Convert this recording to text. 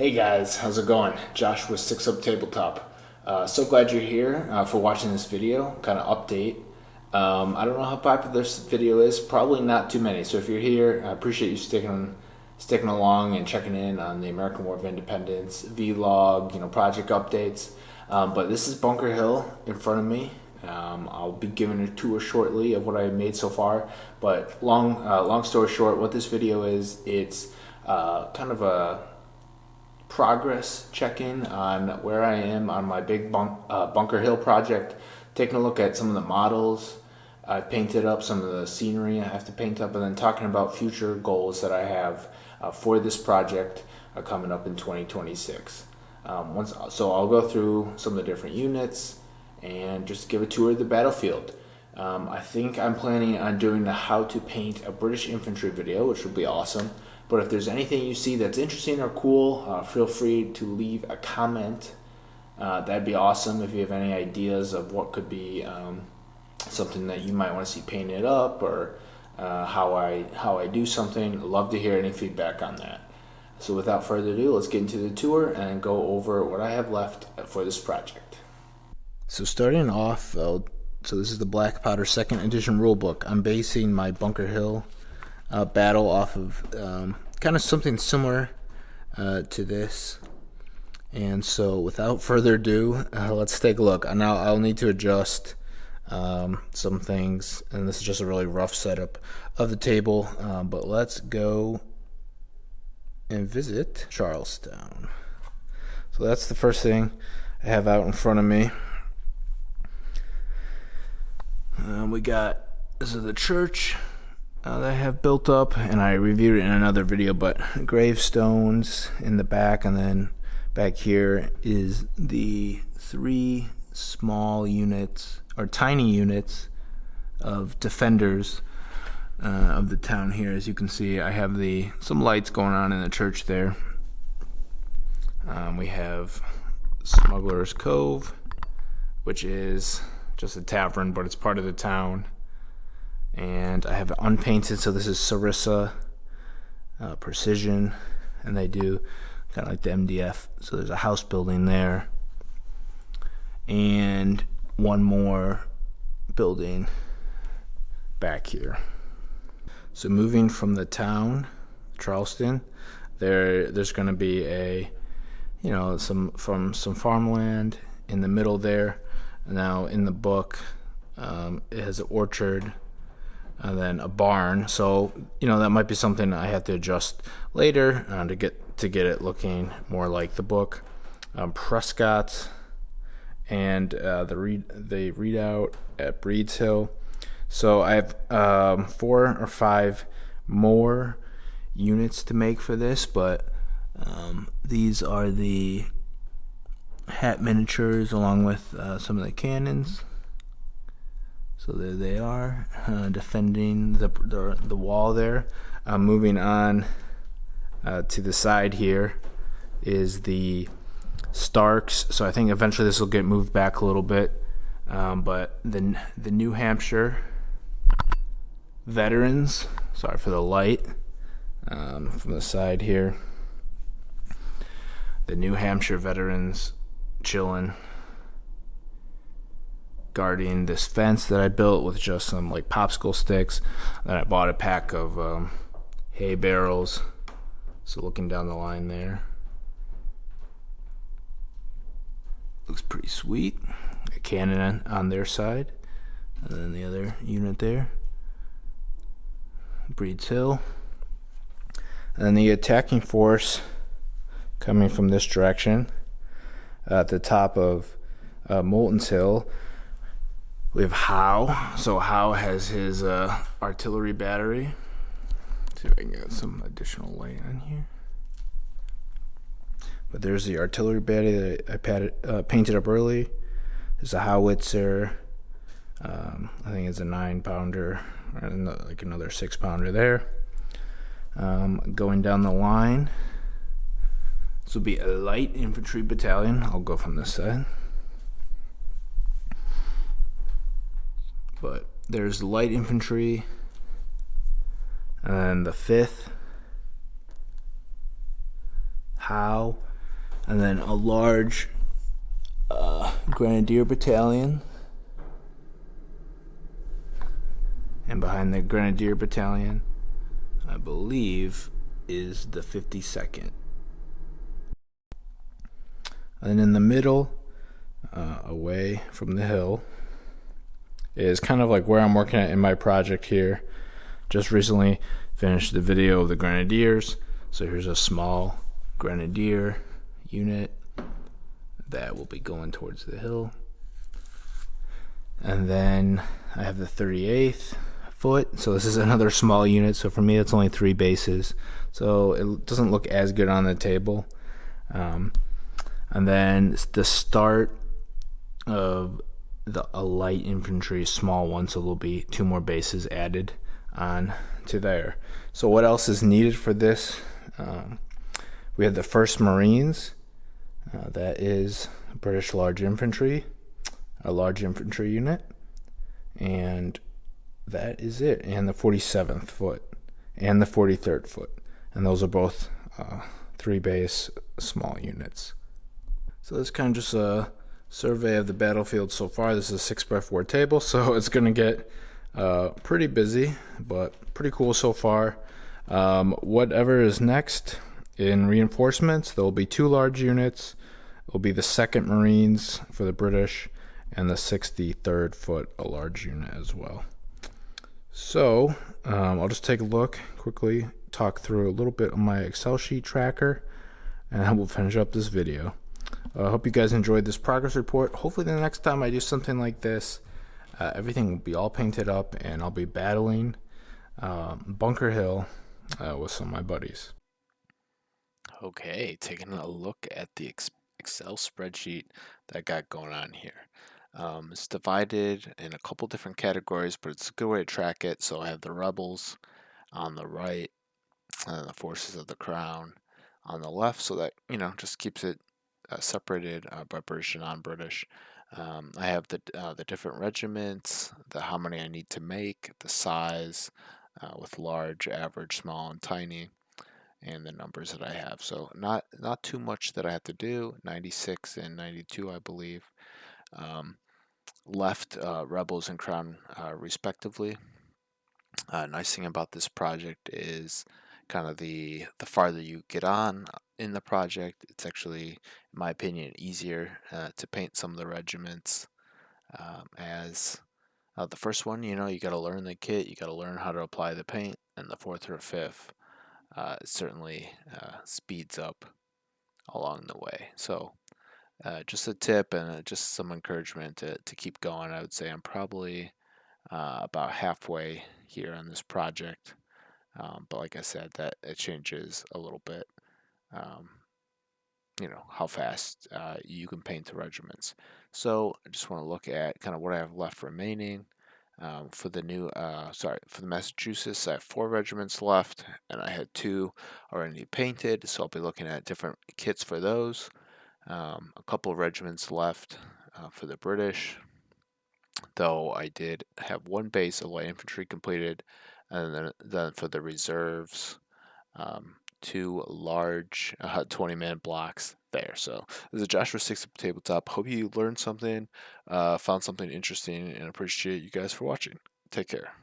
Hey guys, how's it going? Josh with 6 Up Tabletop. So glad you're here for watching this video, kind of update. I don't know how popular this video is, probably not too many. So if you're here, I appreciate you sticking along and checking in on the American War of Independence, vlog, project updates. But this is Bunker Hill in front of me. I'll be giving a tour shortly of what I made so far. But long story short, what this video is, it's kind of a progress check-in on where I am on my big Bunker Hill project, taking a look at some of the models I've painted up, some of the scenery I have to paint up, and then talking about future goals that I have for this project coming up in 2026. So I'll go through some of the different units and just give a tour of the battlefield. I think I'm planning on doing the how to paint a British infantry video, which would be awesome. But if there's anything you see that's interesting or cool, feel free to leave a comment. That'd be awesome. If you have any ideas of what could be something that you might want to see painted up, or how I do something, I'd love to hear any feedback on that. So without further ado, let's get into the tour and go over what I have left for this project. So starting off, so this is the Black Powder 2nd edition rulebook. I'm basing my Bunker Hill battle off of kind of something similar to this. And so without further ado, let's take a look. Now I'll need to adjust some things, and this is just a really rough setup of the table, but let's go and visit Charlestown. So that's the first thing I have out in front of me. This is the church that I have built up, and I reviewed it in another video, but gravestones in the back, and then back here is the 3 small units, or tiny units, of defenders of the town here. As you can see, I have some lights going on in the church there. We have Smuggler's Cove, which is just a tavern, but it's part of the town. And I have it unpainted, so this is Sarissa Precision, and they do kind of like the MDF. So there's a house building there, and one more building back here. So moving from the town, Charleston, there's going to be some farmland in the middle there. Now in the book, it has an orchard and then a barn. So that might be something I have to adjust later to get it looking more like the book. Prescott and the readout at Breeds Hill. So I have 4 or 5 more units to make for this, but these are the hat miniatures along with some of the cannons. So there they are, defending the wall there. Moving on to the side here is the Starks. So I think eventually this will get moved back a little bit. But the New Hampshire veterans, sorry for the light, from the side here. The New Hampshire veterans chilling, guarding this fence that I built with just some like popsicle sticks. Then I bought a pack of hay barrels. So looking down the line there, looks pretty sweet. A cannon on their side, and then the other unit there, Breeds Hill, and then the attacking force coming from this direction at the top of Moulton's Hill. We have Howe. So Howe has his artillery battery. Let's see if I can get some additional light on here. But there's the artillery battery that I painted up early. There's a howitzer. I think it's a 9-pounder, and like another 6-pounder there. Going down the line, this will be a light infantry battalion. I'll go from this side. But there's light infantry, and then the 5th, Howe, and then a large Grenadier battalion. And behind the Grenadier battalion, I believe, is the 52nd. And in the middle, away from the hill, is kind of like where I'm working at in my project here. Just recently finished the video of the Grenadiers. So here's a small Grenadier unit that will be going towards the hill. And then I have the 38th foot. So this is another small unit. So for me, it's only 3 bases. So it doesn't look as good on the table. And then the start of a light infantry small one, so there'll be 2 more bases added on to there. So what else is needed for this? We have the 1st Marines. That is British large infantry, a large infantry unit, and that is it. And the 47th foot and the 43rd foot, and those are both 3 base small units. So that's kind of just a survey of the battlefield so far. This is a 6x4 table, so it's going to get pretty busy, but pretty cool so far. Whatever is next in reinforcements, there will be 2 large units. It will be the 2nd Marines for the British and the 63rd foot, a large unit as well. So I'll just take a look quickly, talk through a little bit of my Excel sheet tracker, and then we'll finish up this video. I hope you guys enjoyed this progress report. Hopefully the next time I do something like this, everything will be all painted up and I'll be battling Bunker Hill with some of my buddies. Okay, taking a look at the Excel spreadsheet that I got going on here. It's divided in a couple different categories, but it's a good way to track it. So I have the rebels on the right and the forces of the crown on the left, so that, you know, just keeps it separated by British and non-British. I have the different regiments, how many I need to make, the size with large, average, small, and tiny, and the numbers that I have. So not too much that I have to do. 96 and 92, I believe. Left rebels and crown respectively. Nice thing about this project is kind of the farther you get on in the project, it's actually, in my opinion, easier to paint some of the regiments. As the first one, you know, you got to learn the kit, you got to learn how to apply the paint, and the 4th or 5th it certainly speeds up along the way. So just a tip and just some encouragement to keep going. I would say I'm probably about halfway here on this project, but like I said, that it changes a little bit. You know, how fast you can paint the regiments. So I just want to look at kind of what I have left remaining. For the for the Massachusetts, I have 4 regiments left, and I had 2 already painted, so I'll be looking at different kits for those. A couple of regiments left for the British, though I did have 1 base of light infantry completed, and then for the reserves, 2 large 20-man blocks there. So this is Joshua 6 up tabletop. Hope you learned something, found something interesting, and appreciate you guys for watching. Take care.